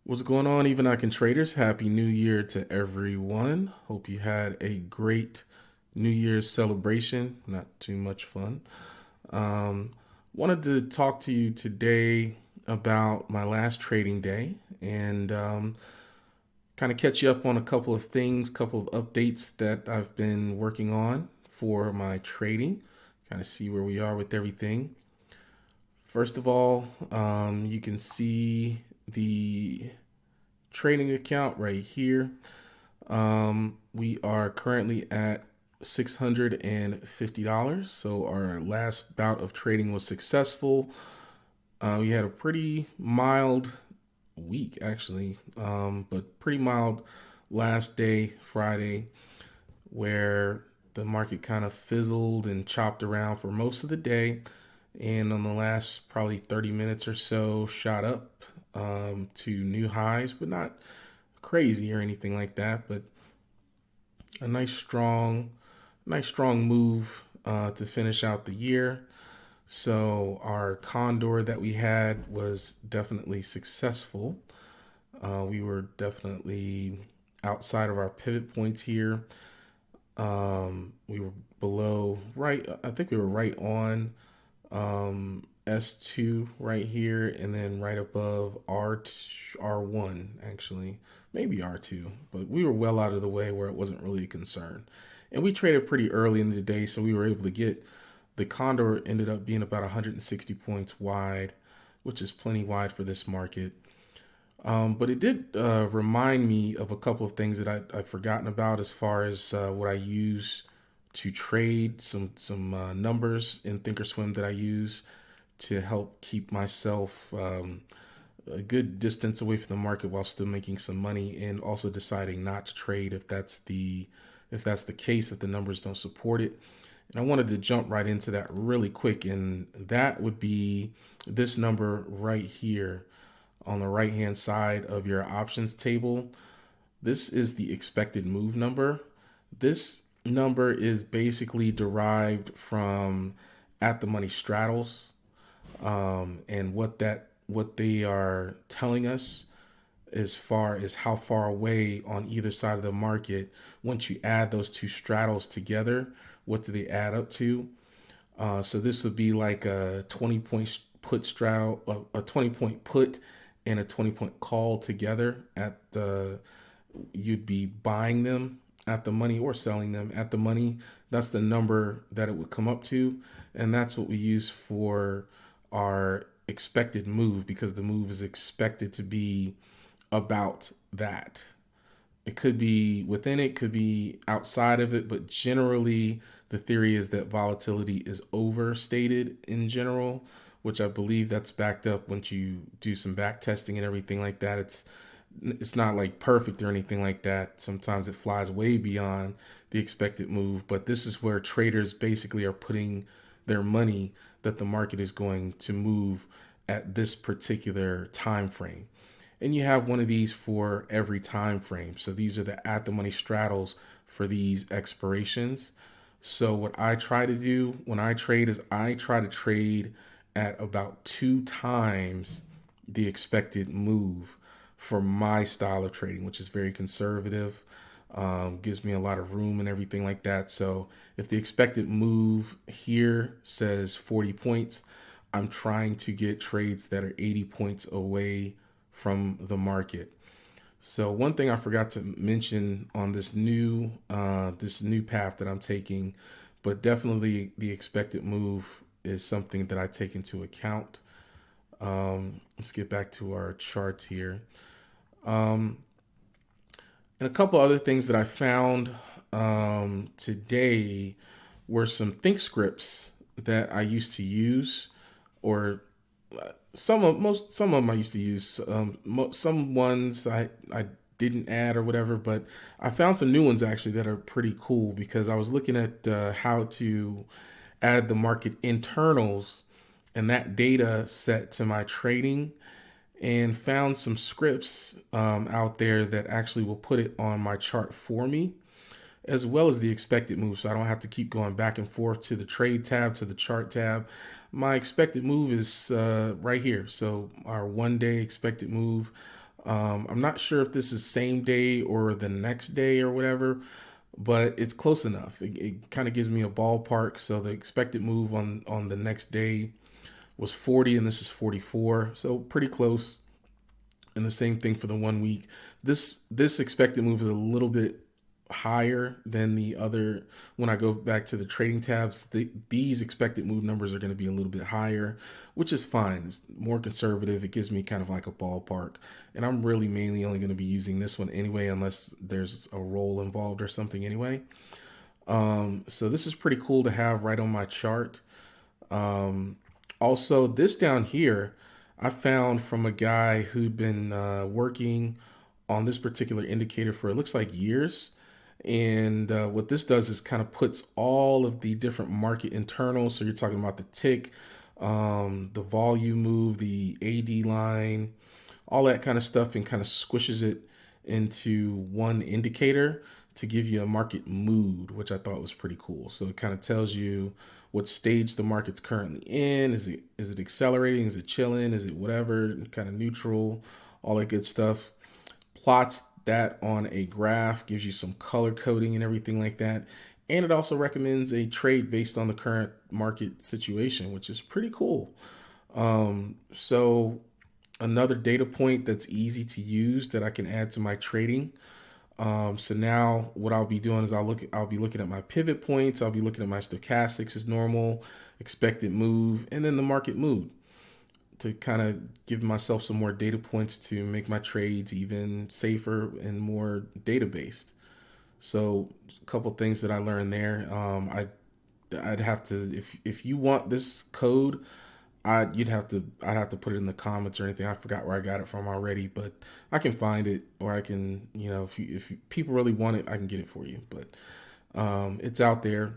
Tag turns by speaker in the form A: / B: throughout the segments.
A: What's going on, Even I Can Traders? Happy New Year to everyone. Hope you had a great New Year's celebration. Not too much fun. Um, Wanted to talk to you today about my last trading day and kind of catch you up on a couple of things, couple of updates that I've been working on for my trading. Kind of see where we are with everything. First of all, you can see the trading account right here. We are currently at $650. So our last bout of trading was successful. We had a pretty mild week, actually, but pretty mild last day, Friday, where the market kind of fizzled and chopped around for most of the day. And on the last probably 30 minutes or so, shot up to new highs, but not crazy or anything like that. But a nice strong move to finish out the year. So our condor that we had was definitely successful. We were definitely outside of our pivot points here. We were below right. I think we were right on S2 right here, and then right above R1 actually, maybe R2, but we were well out of the way where it wasn't really a concern. And we traded pretty early in the day, so we were able to get the condor ended up being about 160 points wide, which is plenty wide for this market. But it did remind me of a couple of things that I've forgotten about as far as what I use to trade, some numbers in Thinkorswim that I use to help keep myself a good distance away from the market while still making some money, and also deciding not to trade if that's the case, if the numbers don't support it. And I wanted to jump right into that really quick, and that would be this number right here on the right hand side of your options table. This is the expected move number. This number is basically derived from at the money straddles, and what they are telling us as far as how far away on either side of the market. Once you add those two straddles together, what do they add up to? So this would be like a 20-point put straddle, a 20-point put and a 20-point call together at the, you'd be buying them at the money or selling them at the money. That's the number that it would come up to. And that's what we use for our expected move, because the move is expected to be about that. It could be within it, could be outside of it, but generally the theory is that volatility is overstated in general, which I believe that's backed up once you do some back testing and everything like that. It's not like perfect or anything like that. Sometimes it flies way beyond the expected move, but this is where traders basically are putting their money that the market is going to move at this particular time frame. And you have one of these for every time frame. So these are the at the money straddles for these expirations. So what I try to do when I trade is I try to trade at about 2 times the expected move for my style of trading, which is very conservative. Gives me a lot of room and everything like that. So if the expected move here says 40 points, I'm trying to get trades that are 80 points away from the market. So one thing I forgot to mention on this new path that I'm taking, but definitely the expected move is something that I take into account. Let's get back to our charts here. Um, and a couple other things that I found today were some thinkscripts that I used to use, or some of them I used to use. Some ones I didn't add or whatever, but I found some new ones actually that are pretty cool, because I was looking at how to add the market internals and that data set to my trading, and found some scripts out there that actually will put it on my chart for me, as well as the expected move. So I don't have to keep going back and forth to the trade tab, to the chart tab. My expected move is right here. So our 1 day expected move I'm not sure if this is same day or the next day or whatever, but it's close enough. It kind of gives me a ballpark. So the expected move on the next day was 40, and this is 44, so pretty close. And the same thing for the 1 week. This expected move is a little bit higher than the other. When I go back to the trading tabs, these expected move numbers are going to be a little bit higher, which is fine. It's more conservative. It gives me kind of like a ballpark, and I'm really mainly only going to be using this one anyway, unless there's a roll involved or something anyway. So this is pretty cool to have right on my chart. Also, this down here, I found from a guy who'd been working on this particular indicator for it looks like years. And what this does is kind of puts all of the different market internals. So you're talking about the tick, the volume move, the AD line, all that kind of stuff, and kind of squishes it into one indicator to give you a market mood, which I thought was pretty cool. So it kind of tells you what stage the market's currently in. Is it accelerating? Is it chilling? Is it whatever? Kind of neutral, all that good stuff. Plots that on a graph, gives you some color coding and everything like that. And it also recommends a trade based on the current market situation, which is pretty cool. So another data point that's easy to use that I can add to my trading. So now what I'll be doing is I'll be looking at my pivot points. I'll be looking at my stochastics as normal, expected move, and then the market mood to kind of give myself some more data points to make my trades even safer and more data based. So a couple things that I learned there. I'd have to, if you want this code, I'd have to put it in the comments or anything. I forgot where I got it from already, but I can find it, or I can, if people really want it, I can get it for you. But it's out there.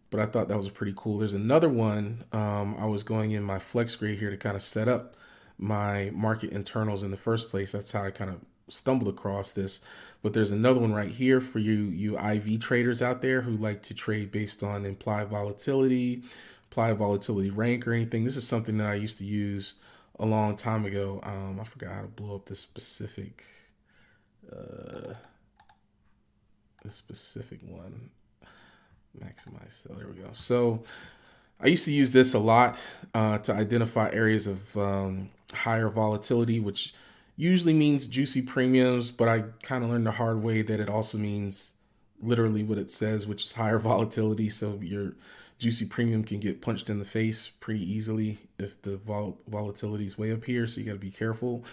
A: But I thought that was pretty cool. There's another one. I was going in my flex grade here to kind of set up my market internals in the first place. That's how I kind of stumbled across this. But there's another one right here for you IV traders out there who like to trade based on implied volatility, implied volatility rank, or anything. This is something that I used to use a long time ago. I forgot how to blow up uh, this specific one. Maximize. So there we go. So I used to use this a lot to identify areas of higher volatility, which usually means juicy premiums, but I kind of learned the hard way that it also means literally what it says, which is higher volatility. So your juicy premium can get punched in the face pretty easily if the volatility is way up here. So you got to be careful.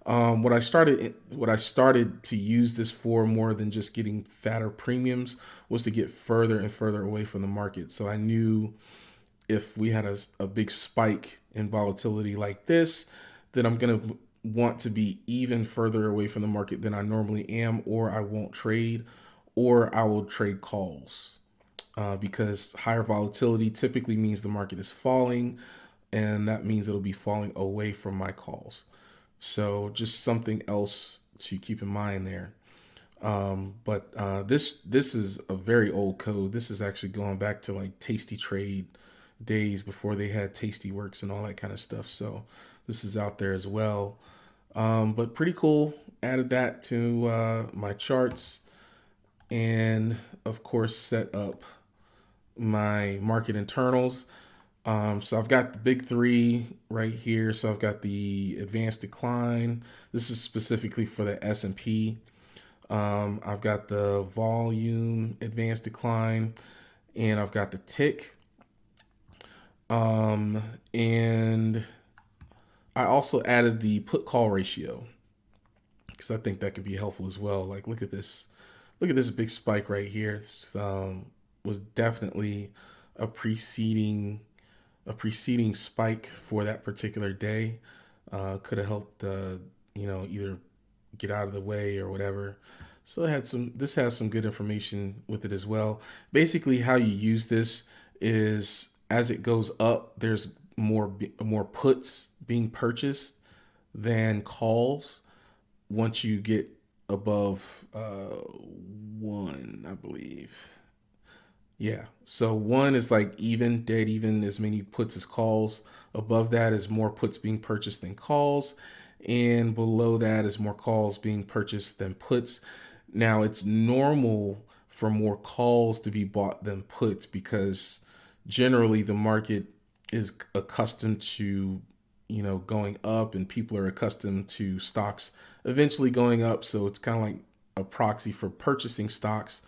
A: What I started to use this for more than just getting fatter premiums was to get further and further away from the market. So I knew if we had a big spike in volatility like this, then I'm going to want to be even further away from the market than I normally am, or I won't trade, or I will trade calls. Because higher volatility typically means the market is falling, and that means it'll be falling away from my calls. So just something else to keep in mind there. But this is a very old code. This is actually going back to like Tasty Trade days before they had Tasty Works and all that kind of stuff. So this is out there as well. But pretty cool. Added that to my charts, and of course set up my market internals. So I've got the big three right here. So I've got the advanced decline. This is specifically for the S&P. I've got the volume advanced decline, and I've got the tick. And I also added the put call ratio because I think that could be helpful as well. Like, look at this. Look at this big spike right here. This was definitely a preceding spike for that particular day. Could have helped, either get out of the way or whatever. So this has some good information with it as well. Basically, how you use this is as it goes up, there's more puts being purchased than calls once you get above one, I believe. Yeah. So one is like even, dead even, as many puts as calls. Above that is more puts being purchased than calls. and below that is more calls being purchased than puts. Now it's normal for more calls to be bought than puts because generally the market is accustomed to, going up, and people are accustomed to stocks eventually going up. So it's kind of like a proxy for purchasing stocks.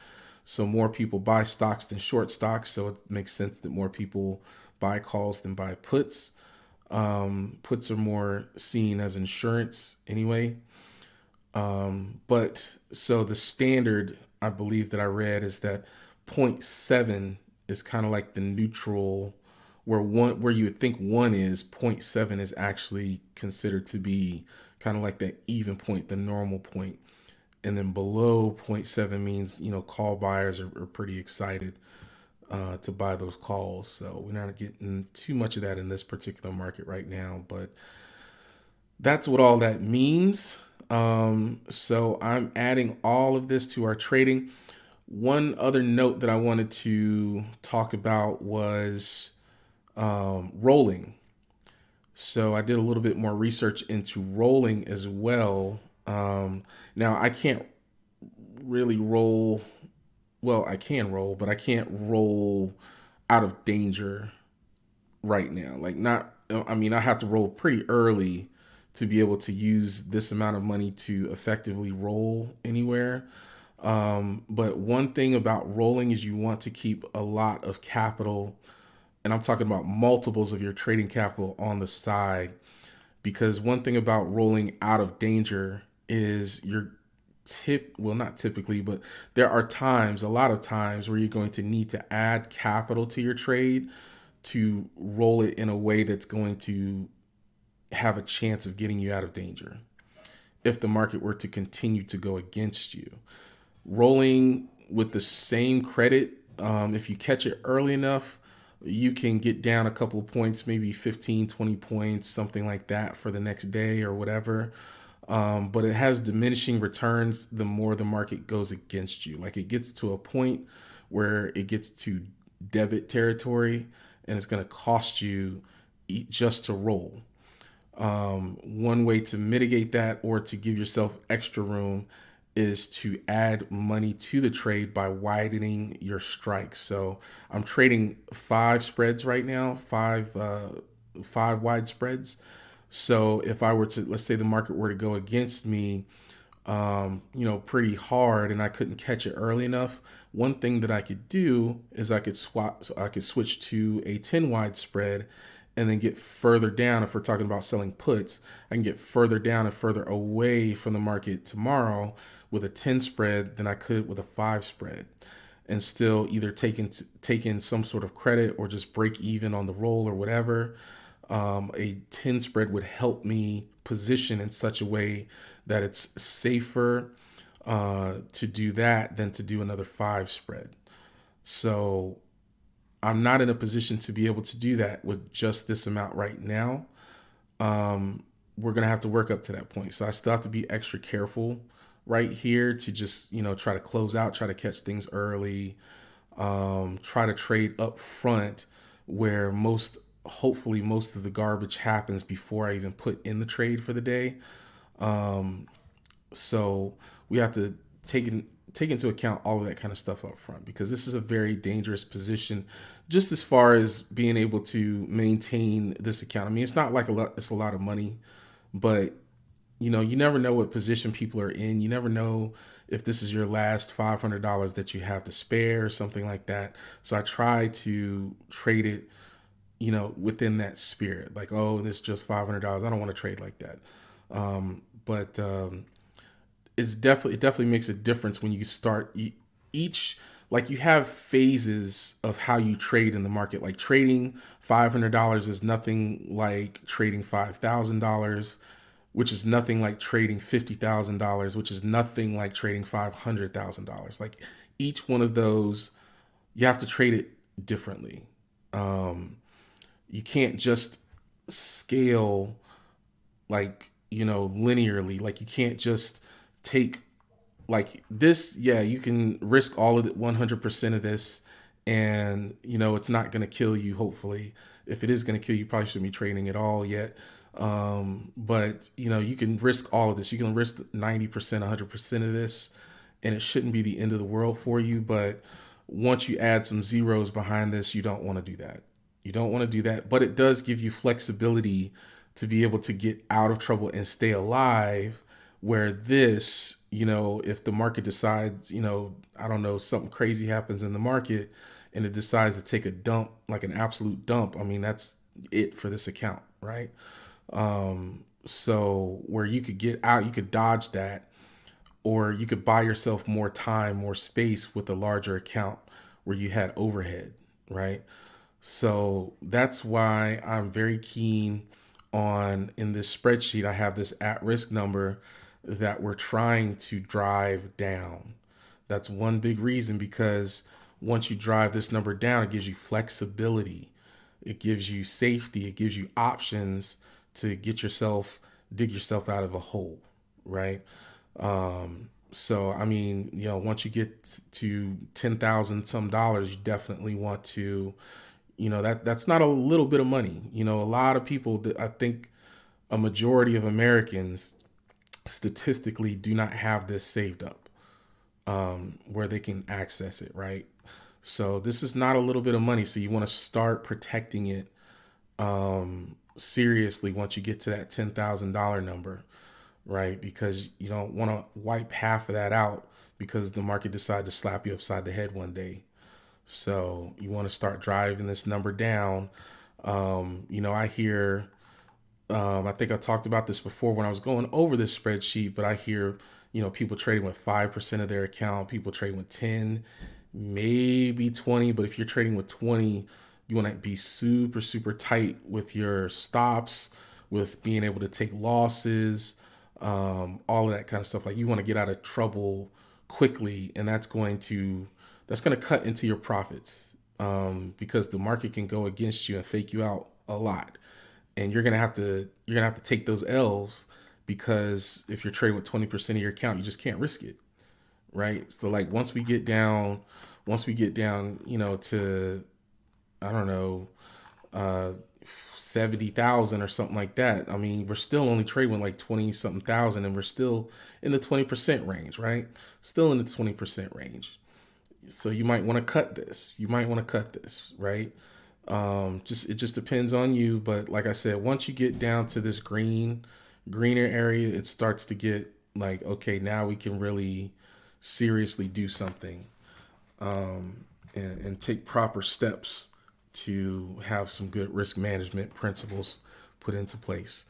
A: So more people buy stocks than short stocks. So it makes sense that more people buy calls than buy puts. Puts are more seen as insurance anyway. But so the standard, I believe that I read, is that zero point 0.7 is kind of like the neutral, where you would think one is, zero point 0.7 is actually considered to be kind of like that even point, the normal point. And then below zero point 0.7 means, call buyers are pretty excited to buy those calls. So we're not getting too much of that in this particular market right now, but that's what all that means. So I'm adding all of this to our trading. One other note that I wanted to talk about was rolling. So I did a little bit more research into rolling as well. Now I can't really roll. Well, I can roll, but I can't roll out of danger right now. Like, not, I mean, I have to roll pretty early to be able to use this amount of money to effectively roll anywhere. But one thing about rolling is you want to keep a lot of capital, and I'm talking about multiples of your trading capital on the side, because one thing about rolling out of danger is not typically, but there are times, a lot of times, where you're going to need to add capital to your trade to roll it in a way that's going to have a chance of getting you out of danger if the market were to continue to go against you. Rolling with the same credit, if you catch it early enough, you can get down a couple of points, maybe 15, 20 points, something like that for the next day or whatever. But it has diminishing returns the more the market goes against you. Like, it gets to a point where it gets to debit territory, and it's going to cost you just to roll. One way to mitigate that, or to give yourself extra room, is to add money to the trade by widening your strikes. So I'm trading 5 spreads right now, five wide spreads. So if I were to, let's say the market were to go against me, pretty hard, and I couldn't catch it early enough, one thing that I could do is I could switch to a 10 wide spread, and then get further down. If we're talking about selling puts, I can get further down and further away from the market tomorrow with a 10 spread than I could with a 5 spread, and still either take in some sort of credit or just break even on the roll or whatever. A 10 spread would help me position in such a way that it's safer to do that than to do another 5 spread. So I'm not in a position to be able to do that with just this amount right now. We're going to have to work up to that point. So I still have to be extra careful right here to just, try to close out, try to catch things early, try to trade up front where hopefully most of the garbage happens before I even put in the trade for the day. So we have to take into account all of that kind of stuff up front, because this is a very dangerous position just as far as being able to maintain this account. I mean, it's not like it's a lot of money, but you never know what position people are in. You never know if this is your last $500 that you have to spare or something like that. So I try to trade it, within that spirit, like, oh, this is just $500. I don't want to trade like that. But it definitely makes a difference when you start each, like, you have phases of how you trade in the market. Like, trading $500 is nothing like trading $5,000, which is nothing like trading $50,000, which is nothing like trading $500,000. Like, each one of those, you have to trade it differently. You can't just scale, like, linearly. Like, you can't just take, like, this. Yeah, you can risk all of it, 100% of this, and it's not going to kill you. Hopefully, if it is going to kill you, you probably shouldn't be trading at all yet. But you can risk all of this. You can risk 90%, 100% of this, and it shouldn't be the end of the world for you. But once you add some zeros behind this, you don't want to do that. You don't want to do that, but it does give you flexibility to be able to get out of trouble and stay alive. Where this, if the market decides, I don't know, something crazy happens in the market and it decides to take a dump, like an absolute dump, I mean, that's it for this account, right? So where you could get out, you could dodge that, or you could buy yourself more time, more space with a larger account where you had overhead, right? So that's why I'm very keen on, in this spreadsheet, I have this at risk number that we're trying to drive down. That's one big reason, because once you drive this number down, it gives you flexibility, it gives you safety, it gives you options to dig yourself out of a hole, right? So I mean, once you get to 10,000 some dollars, you definitely want to, that's not a little bit of money. A lot of people, I think a majority of Americans statistically do not have this saved up, where they can access it, right? So this is not a little bit of money. So you want to start protecting it seriously once you get to that $10,000 number, right? Because you don't want to wipe half of that out because the market decided to slap you upside the head one day. So you want to start driving this number down. I hear, I think I talked about this before when I was going over this spreadsheet, but I hear, people trading with 5% of their account, people trading with 10, maybe 20. But if you're trading with 20, you want to be super, super tight with your stops, with being able to take losses, all of that kind of stuff. Like, you want to get out of trouble quickly, and that's going to cut into your profits, because the market can go against you and fake you out a lot, and you're gonna have to take those L's, because if you're trading with 20% of your account, you just can't risk it, right? So like once we get down, to, I don't know, 70,000 or something like that. I mean, we're still only trading with like 20 something thousand, and we're still in the 20% range, right? Still in the 20% range. So you might want to cut this. Right? It just depends on you. But like I said, once you get down to this greener area, it starts to get like, okay, now we can really seriously do something, and take proper steps to have some good risk management principles put into place.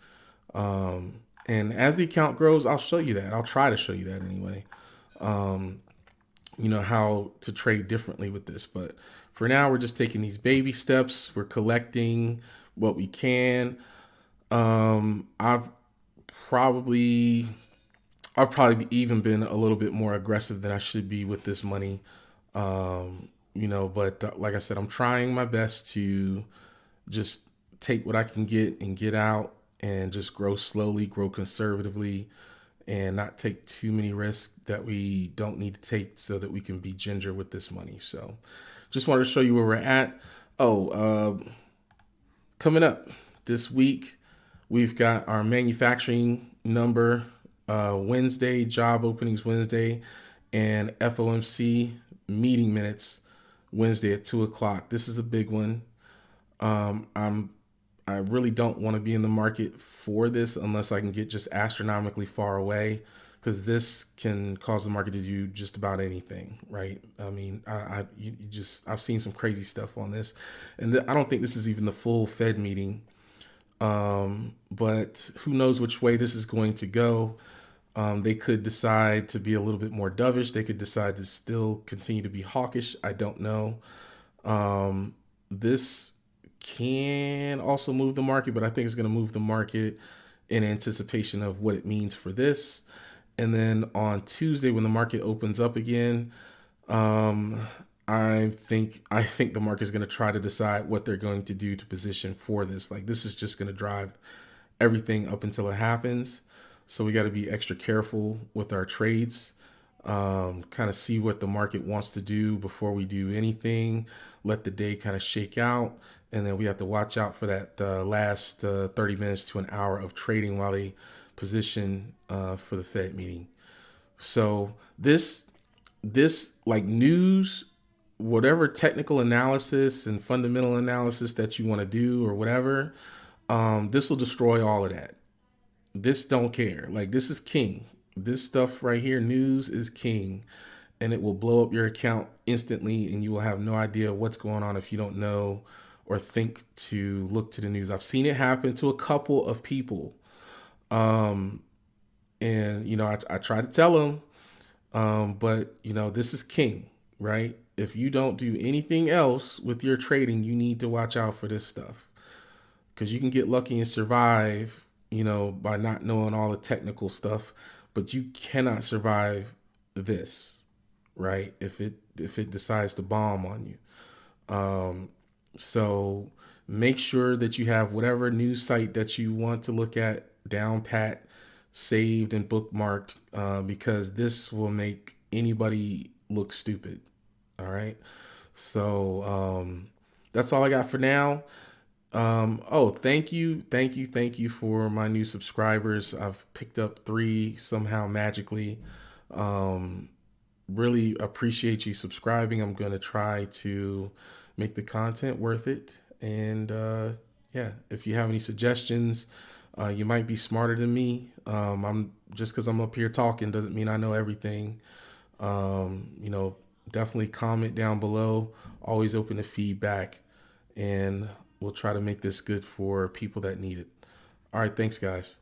A: And as the account grows, I'll show you that. I'll try to show you that anyway. How to trade differently with this. But for now, we're just taking these baby steps. We're collecting what we can. I've probably even been a little bit more aggressive than I should be with this money. But like I said, I'm trying my best to just take what I can get and get out, and just grow slowly, grow conservatively, and not take too many risks that we don't need to take, so that we can be ginger with this money. So just wanted to show you where we're at. Coming up this week, we've got our manufacturing number Wednesday, job openings Wednesday, and FOMC meeting minutes Wednesday at 2:00. This is a big one. I really don't want to be in the market for this unless I can get just astronomically far away, because this can cause the market to do just about anything, right? I mean, I've seen some crazy stuff on this, and I don't think this is even the full Fed meeting. But who knows which way this is going to go. They could decide to be a little bit more dovish. They could decide to still continue to be hawkish. I don't know. This can also move the market, but I think it's going to move the market in anticipation of what it means for this. And then on Tuesday, when the market opens up again, I think the market is going to try to decide what they're going to do to position for this. Like, this is just going to drive everything up until it happens. So we got to be extra careful with our trades. Kind of see what the market wants to do before we do anything. Let the day kind of shake out, and then we have to watch out for that last 30 minutes to an hour of trading while they position for the Fed meeting. So this like news, whatever technical analysis and fundamental analysis that you want to do or whatever, this will destroy all of that. This don't care. Like, this is king. This stuff right here, news is king, and it will blow up your account instantly, and you will have no idea what's going on if you don't know or think to look to the news. I've seen it happen to a couple of people, um, and I try to tell them, but this is king, right? If you don't do anything else with your trading, you need to watch out for this stuff, because you can get lucky and survive, by not knowing all the technical stuff, but you cannot survive this, right? If it decides to bomb on you. So make sure that you have whatever news site that you want to look at down pat, saved and bookmarked, because this will make anybody look stupid. All right. So that's all I got for now. Oh, thank you for my new subscribers. I've picked up 3 somehow magically. Um, really appreciate you subscribing. I'm gonna try to make the content worth it. And yeah, if you have any suggestions, you might be smarter than me. I'm just because I'm up here talking doesn't mean I know everything. Definitely comment down below. Always open to feedback, and we'll try to make this good for people that need it. All right, thanks, guys.